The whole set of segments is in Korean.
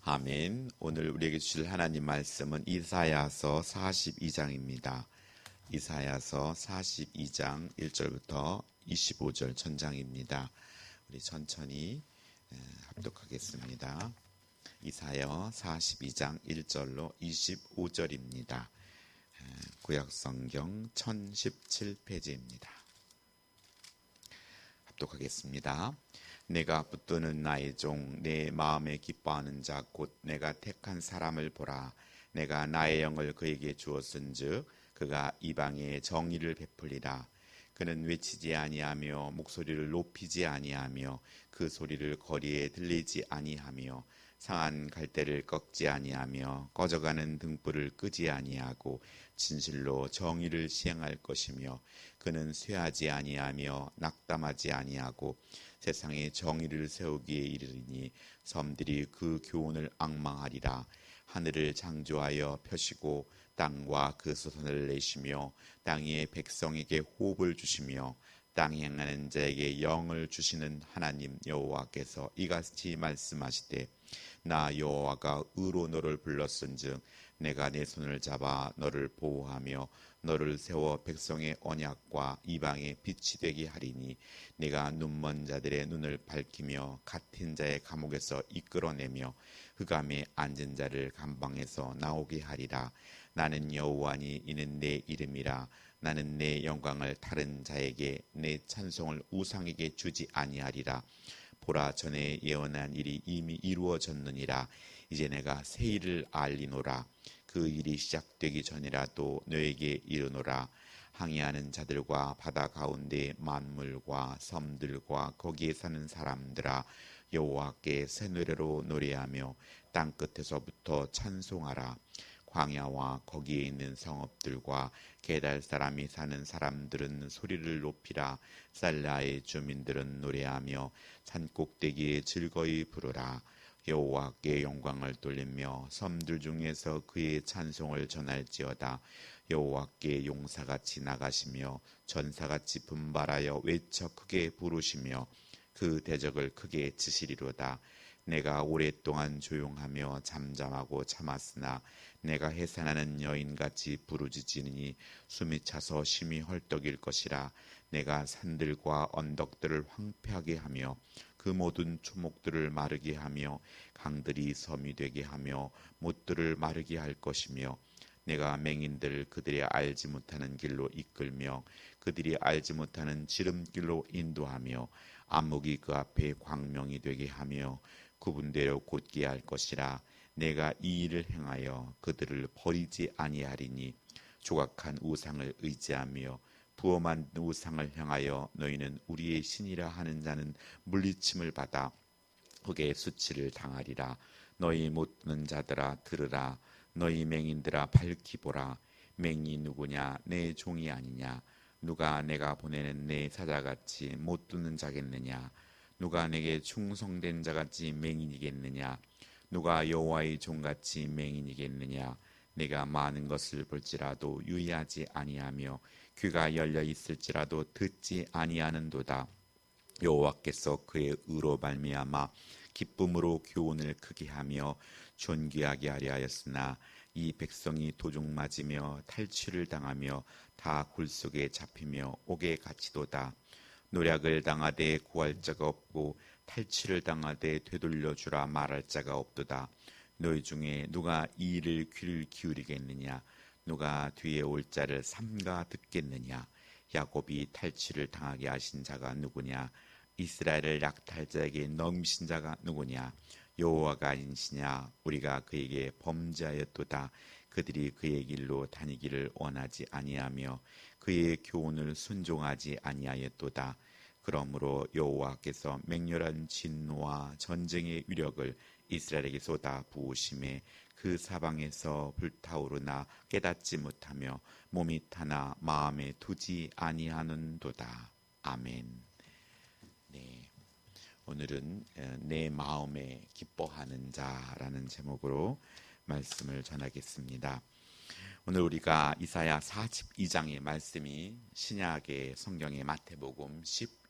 아멘. 오늘 우리에게 주실 하나님 말씀은 이사야서 42장입니다. 이사야서 42장 1절부터 25절 전장입니다. 우리 천천히 합독하겠습니다. 이사야 42장 1절로 25절입니다. 구약성경 1017페이지입니다. 합독하겠습니다. 내가 붙드는 나의 종 내 마음에 기뻐하는 자 곧 내가 택한 사람을 보라. 내가 나의 영을 그에게 주었은즉 그가 이방에 정의를 베풀리라. 그는 외치지 아니하며 목소리를 높이지 아니하며 그 소리를 거리에 들리지 아니하며 상한 갈대를 꺾지 아니하며 꺼져가는 등불을 끄지 아니하고 진실로 정의를 시행할 것이며 그는 쇠하지 아니하며 낙담하지 아니하고 세상에 정의를 세우기에 이르리니 섬들이 그 교훈을 앙망하리라. 하늘을 창조하여 펴시고 땅과 그 소산을 내시며 땅의 백성에게 호흡을 주시며 땅에 행하는 자에게 영을 주시는 하나님 여호와께서 이같이 말씀하시되 나 여호와가 의로 너를 불렀은즉 내가 내 손을 잡아 너를 보호하며 너를 세워 백성의 언약과 이방의 빛이 되게 하리니 내가 눈먼 자들의 눈을 밝히며 갇힌 자의 감옥에서 이끌어내며 흑암에 앉은 자를 감방에서 나오게 하리라. 나는 여호와니 이는 내 이름이라. 나는 내 영광을 다른 자에게 내 찬송을 우상에게 주지 아니하리라. 보라, 전에 예언한 일이 이미 이루어졌느니라. 이제 내가 새 일을 알리노라. 그 일이 시작되기 전이라도 너에게 이르노라. 항해하는 자들과 바다 가운데 만물과 섬들과 거기에 사는 사람들아, 여호와께 새 노래로 노래하며 땅 끝에서부터 찬송하라. 광야와 거기에 있는 성읍들과 게달 사람이 사는 사람들은 소리를 높이라. 살라의 주민들은 노래하며 산꼭대기에 즐거이 부르라. 여호와께 영광을 돌리며 섬들 중에서 그의 찬송을 전할지어다. 여호와께 용사같이 나가시며 전사같이 분발하여 외쳐 크게 부르시며 그 대적을 크게 치시리로다. 내가 오랫동안 조용하며 잠잠하고 참았으나 내가 해산하는 여인같이 부르짖으니 숨이 차서 심히 헐떡일 것이라. 내가 산들과 언덕들을 황폐하게 하며 그 모든 초목들을 마르게 하며 강들이 섬이 되게 하며 못들을 마르게 할 것이며 내가 맹인들을 그들이 알지 못하는 길로 이끌며 그들이 알지 못하는 지름길로 인도하며 암흑이 그 앞에 광명이 되게 하며 구분대로 곧게 할 것이라. 내가 이 일을 행하여 그들을 버리지 아니하리니 조각한 우상을 의지하며 부어 만든 우상을 향하여 너희는 우리의 신이라 하는 자는 물리침을 받아 흑의 수치를 당하리라. 너희 못 듣는 자들아 들으라. 너희 맹인들아 밝히 보라. 맹인이 누구냐? 내 종이 아니냐? 누가 내가 보내는 내 사자같이 못 듣는 자겠느냐? 누가 내게 충성된 자같이 맹인이겠느냐? 누가 여호와의 종같이 맹인이겠느냐? 내가 많은 것을 볼지라도 유의하지 아니하며 귀가 열려 있을지라도 듣지 아니하는도다. 여호와께서 그의 의로 말미암아 기쁨으로 교훈을 크게 하며 존귀하게 하려 하였으나 이 백성이 도둑 맞으며 탈취를 당하며 다 굴속에 잡히며 옥에 갇히도다. 노략을 당하되 구할 자가 없고 탈취를 당하되 되돌려 주라 말할 자가 없도다. 너희 중에 누가 이 일을 귀를 기울이겠느냐? 누가 뒤에 올 자를 삼가 듣겠느냐? 야곱이 탈취를 당하게 하신 자가 누구냐? 이스라엘을 약탈자에게 넘기신 자가 누구냐? 여호와가 아니시냐? 우리가 그에게 범죄하였도다. 그들이 그의 길로 다니기를 원하지 아니하며 그의 교훈을 순종하지 아니하였도다. 그러므로 여호와께서 맹렬한 진노와 전쟁의 위력을 이스라엘에게 쏟아 부으심에 그 사방에서 불타오르나 깨닫지 못하며 몸이 타나 마음에 두지 아니하는도다. 아멘. 네, 오늘은 내 마음에 기뻐하는 자라는 제목으로 말씀을 전하겠습니다. 오늘 우리가 이사야 42장의 말씀이 신약의 성경의 마태복음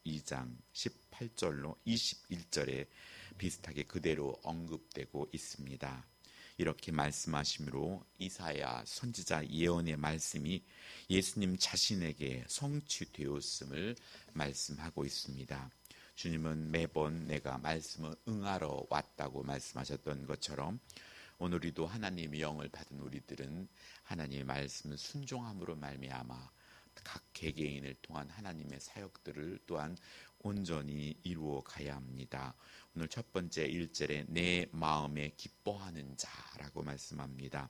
2장 18절로 21절에 비슷하게 그대로 언급되고 있습니다. 이렇게 말씀하심으로 이사야 선지자 예언의 말씀이 예수님 자신에게 성취되었음을 말씀하고 있습니다. 주님은 매번 내가 말씀을 응하러 왔다고 말씀하셨던 것처럼 오늘도 하나님의 영을 받은 우리들은 하나님의 말씀을 순종함으로 말미암아 각 개개인을 통한 하나님의 사역들을 또한 온전히 이루어 가야 합니다. 오늘 첫 번째 1절에 내 마음에 기뻐하는 자라고 말씀합니다.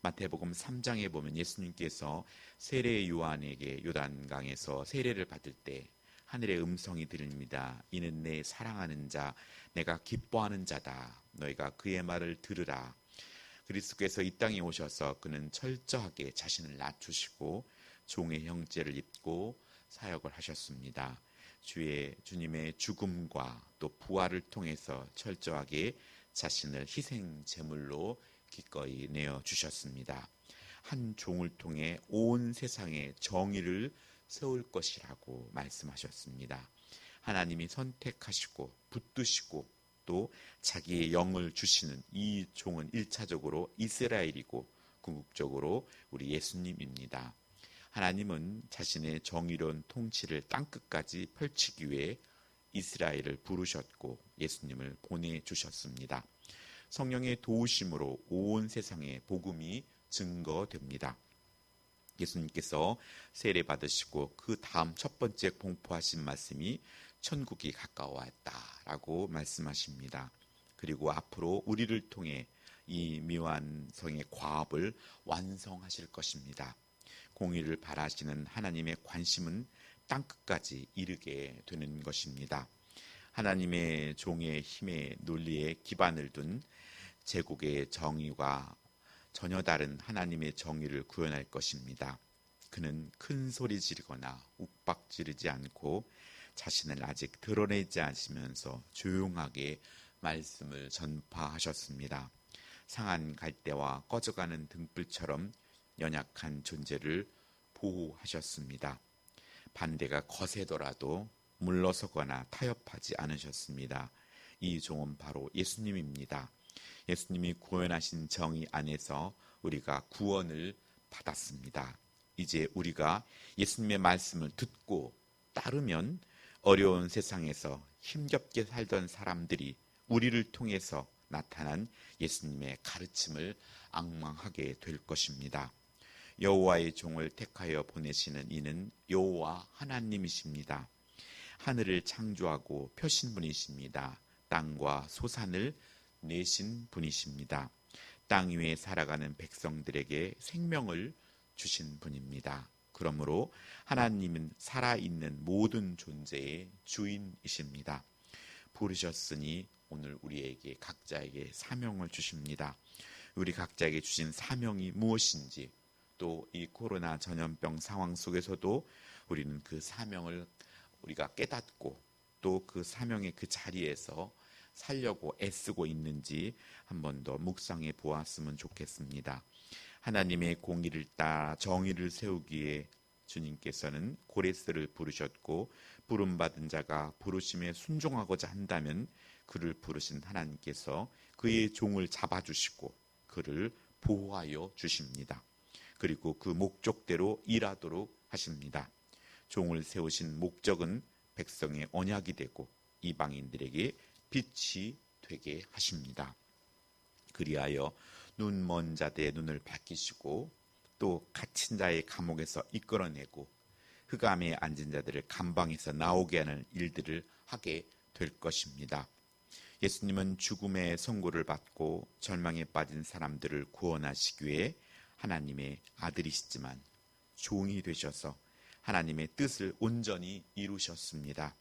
마태복음 3장에 보면 예수님께서 세례 요한에게 요단강에서 세례를 받을 때 하늘의 음성이 들립니다. 이는 내 사랑하는 자, 내가 기뻐하는 자다. 너희가 그의 말을 들으라. 그리스도께서 이 땅에 오셔서 그는 철저하게 자신을 낮추시고 종의 형체를 입고 사역을 하셨습니다. 주님의 죽음과 또 부활을 통해서 철저하게 자신을 희생 제물로 기꺼이 내어 주셨습니다. 한 종을 통해 온 세상에 정의를 세울 것이라고 말씀하셨습니다. 하나님이 선택하시고 붙드시고 또 자기의 영을 주시는 이 종은 1차적으로 이스라엘이고 궁극적으로 우리 예수님입니다. 하나님은 자신의 정의로운 통치를 땅끝까지 펼치기 위해 이스라엘을 부르셨고 예수님을 보내주셨습니다. 성령의 도우심으로 온 세상에 복음이 증거됩니다. 예수님께서 세례 받으시고 그 다음 첫 번째 공포하신 말씀이 천국이 가까워왔다라고 말씀하십니다. 그리고 앞으로 우리를 통해 이 미완성의 과업을 완성하실 것입니다. 공의를 바라시는 하나님의 관심은 땅끝까지 이르게 되는 것입니다. 하나님의 종의 힘의 논리에 기반을 둔 제국의 정의와 전혀 다른 하나님의 정의를 구현할 것입니다. 그는 큰 소리 지르거나 욱박 지르지 않고 자신을 아직 드러내지 않으면서 조용하게 말씀을 전파하셨습니다. 상한 갈대와 꺼져가는 등불처럼 연약한 존재를 보호하셨습니다. 반대가 거세더라도 물러서거나 타협하지 않으셨습니다. 이 종은 바로 예수님입니다. 예수님이 구원하신 정의 안에서 우리가 구원을 받았습니다. 이제 우리가 예수님의 말씀을 듣고 따르면 어려운 세상에서 힘겹게 살던 사람들이 우리를 통해서 나타난 예수님의 가르침을 앙망하게 될 것입니다. 여호와의 종을 택하여 보내시는 이는 여호와 하나님이십니다. 하늘을 창조하고 펴신 분이십니다. 땅과 소산을 내신 분이십니다. 땅 위에 살아가는 백성들에게 생명을 주신 분입니다. 그러므로 하나님은 살아있는 모든 존재의 주인이십니다. 부르셨으니 오늘 우리에게 각자에게 사명을 주십니다. 우리 각자에게 주신 사명이 무엇인지 또 이 코로나 전염병 상황 속에서도 우리는 그 사명을 우리가 깨닫고 또 그 사명의 그 자리에서 살려고 애쓰고 있는지 한 번 더 묵상해 보았으면 좋겠습니다. 하나님의 공의를 따라 정의를 세우기에 주님께서는 고레스를 부르셨고 부름받은 자가 부르심에 순종하고자 한다면 그를 부르신 하나님께서 그의 종을 잡아주시고 그를 보호하여 주십니다. 그리고 그 목적대로 일하도록 하십니다. 종을 세우신 목적은 백성의 언약이 되고 이방인들에게 빛이 되게 하십니다. 그리하여 눈먼 자들의 눈을 밝히시고 또 갇힌 자의 감옥에서 이끌어내고 흑암에 앉은 자들을 감방에서 나오게 하는 일들을 하게 될 것입니다. 예수님은 죽음의 선고를 받고 절망에 빠진 사람들을 구원하시기 위해 하나님의 아들이시지만 종이 되셔서 하나님의 뜻을 온전히 이루셨습니다.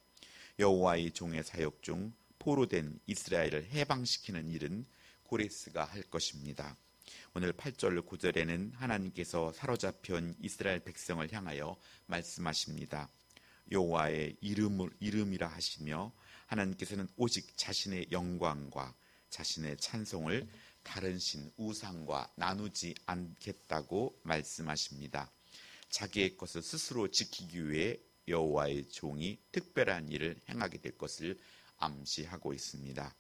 여호와의 종의 사역 중 포로된 이스라엘을 해방시키는 일은 고레스가 할 것입니다. 오늘 8절 9절에는 하나님께서 사로잡혀온 이스라엘 백성을 향하여 말씀하십니다. 여호와의 이름이라 하시며 하나님께서는 오직 자신의 영광과 자신의 찬송을 다른 신 우상과 나누지 않겠다고 말씀하십니다. 자기의 것을 스스로 지키기 위해 여호와의 종이 특별한 일을 행하게 될 것을 암시하고 있습니다.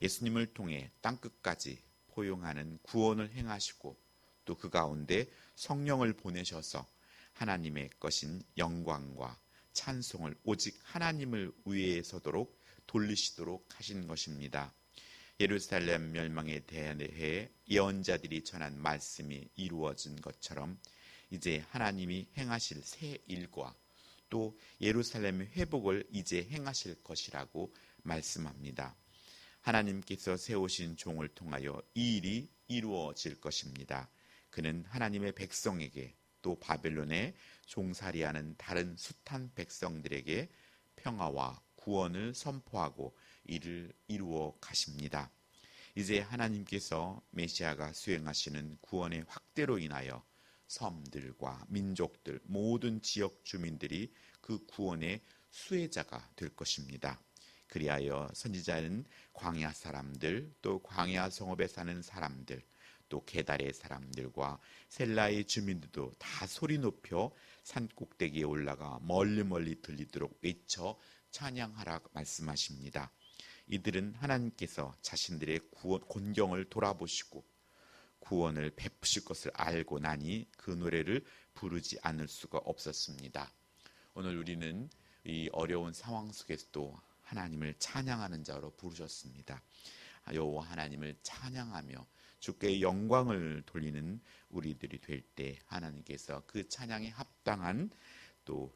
예수님을 통해 땅끝까지 포용하는 구원을 행하시고 또 그 가운데 성령을 보내셔서 하나님의 것인 영광과 찬송을 오직 하나님을 위해 서도록 돌리시도록 하신 것입니다. 예루살렘 멸망에 대해 예언자들이 전한 말씀이 이루어진 것처럼 이제 하나님이 행하실 새 일과 또 예루살렘의 회복을 이제 행하실 것이라고 말씀합니다. 하나님께서 세우신 종을 통하여 이 일이 이루어질 것입니다. 그는 하나님의 백성에게 또 바벨론에 종살이하는 다른 숱한 백성들에게 평화와 구원을 선포하고 이를 이루어 가십니다. 이제 하나님께서 메시아가 수행하시는 구원의 확대로 인하여 섬들과 민족들 모든 지역 주민들이 그 구원의 수혜자가 될 것입니다. 그리하여 선지자는 광야 사람들 또 광야 성읍에 사는 사람들 또 게달의 사람들과 셀라의 주민들도 다 소리 높여 산 꼭대기에 올라가 멀리 들리도록 외쳐 찬양하라 말씀하십니다. 이들은 하나님께서 자신들의 곤경을 돌아보시고 구원을 베푸실 것을 알고 나니 그 노래를 부르지 않을 수가 없었습니다. 오늘 우리는 이 어려운 상황 속에서도 하나님을 찬양하는 자로 부르셨습니다. 여호와 하나님을 찬양하며 주께 영광을 돌리는 우리들이 될 때 하나님께서 그 찬양에 합당한 또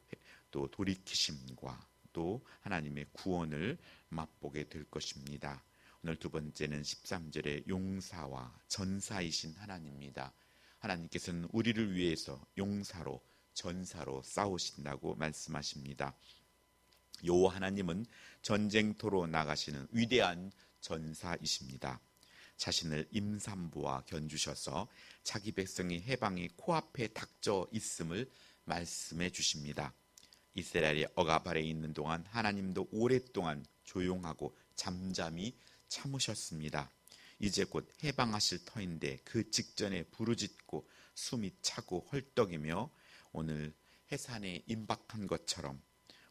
돌이키심과 또 하나님의 구원을 맛보게 될 것입니다. 오늘 두 번째는 13절의 용사와 전사이신 하나님입니다. 하나님께서는 우리를 위해서 용사로 전사로 싸우신다고 말씀하십니다. 여호와 하나님은 전쟁터로 나가시는 위대한 전사이십니다. 자신을 임산부와 견주셔서 자기 백성의 해방이 코앞에 닥쳐 있음을 말씀해 주십니다. 이스라엘이 억압 아래 있는 동안 하나님도 오랫동안 조용하고 잠잠히 참으셨습니다. 이제 곧 해방하실 터인데 그 직전에 부르짖고 숨이 차고 헐떡이며 오늘 해산에 임박한 것처럼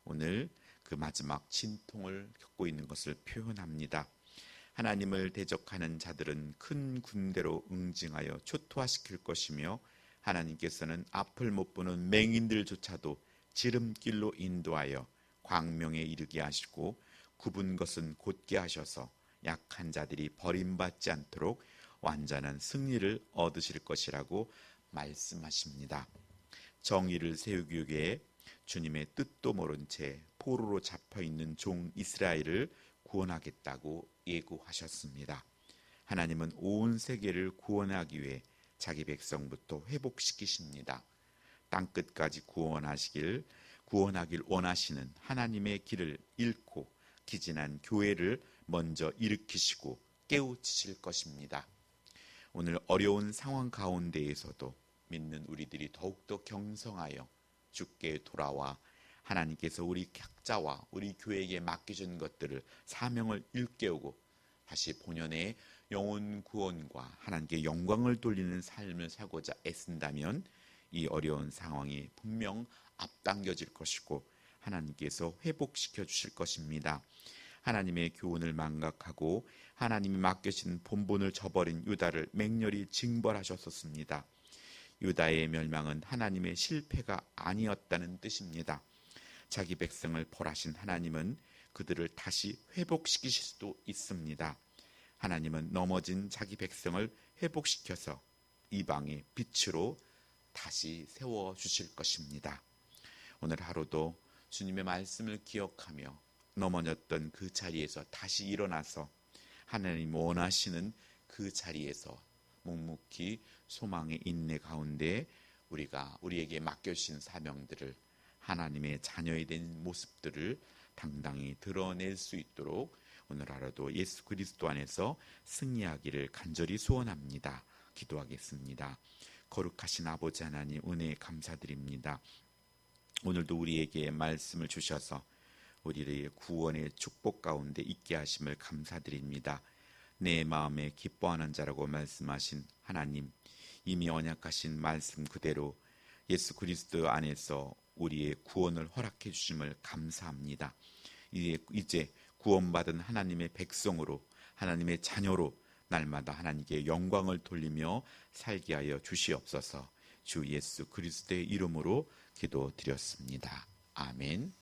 오늘 그 마지막 진통을 겪고 있는 것을 표현합니다. 하나님을 대적하는 자들은 큰 군대로 응징하여 초토화시킬 것이며 하나님께서는 앞을 못 보는 맹인들조차도 지름길로 인도하여 광명에 이르게 하시고 굽은 것은 곧게 하셔서 약한 자들이 버림받지 않도록 완전한 승리를 얻으실 것이라고 말씀하십니다. 정의를 세우기 위해 주님의 뜻도 모른 채 포로로 잡혀있는 종 이스라엘을 구원하겠다고 예고하셨습니다. 하나님은 온 세계를 구원하기 위해 자기 백성부터 회복시키십니다. 땅끝까지 구원하길 원하시는 하나님의 길을 잃고 기진한 교회를 먼저 일으키시고 깨우치실 것입니다. 오늘 어려운 상황 가운데에서도 믿는 우리들이 더욱더 경성하여 주께 돌아와 하나님께서 우리 각자와 우리 교회에게 맡기신 것들을 사명을 일깨우고 다시 본연의 영혼 구원과 하나님께 영광을 돌리는 삶을 살고자 애쓴다면 이 어려운 상황이 분명 앞당겨질 것이고 하나님께서 회복시켜 주실 것입니다. 하나님의 교훈을 망각하고 하나님이 맡겨진 본분을 저버린 유다를 맹렬히 징벌하셨었습니다. 유다의 멸망은 하나님의 실패가 아니었다는 뜻입니다. 자기 백성을 벌하신 하나님은 그들을 다시 회복시키실 수도 있습니다. 하나님은 넘어진 자기 백성을 회복시켜서 이방의 빛으로 다시 세워주실 것입니다. 오늘 하루도 주님의 말씀을 기억하며 넘어졌던 그 자리에서 다시 일어나서 하나님 원하시는 그 자리에서 묵묵히 소망의 인내 가운데 우리에게 맡겨주신 사명들을 하나님의 자녀에 된 모습들을 당당히 드러낼 수 있도록 오늘 하루도 예수 그리스도 안에서 승리하기를 간절히 소원합니다. 기도하겠습니다. 거룩하신 아버지 하나님 은혜에 감사드립니다. 오늘도 우리에게 말씀을 주셔서 우리의 구원의 축복 가운데 있게 하심을 감사드립니다. 내 마음에 기뻐하는 자라고 말씀하신 하나님, 이미 언약하신 말씀 그대로 예수 그리스도 안에서 우리의 구원을 허락해 주심을 감사합니다. 이제 구원받은 하나님의 백성으로, 하나님의 자녀로 날마다 하나님께 영광을 돌리며 살게 하여 주시옵소서. 주 예수 그리스도의 이름으로 기도드렸습니다. 아멘.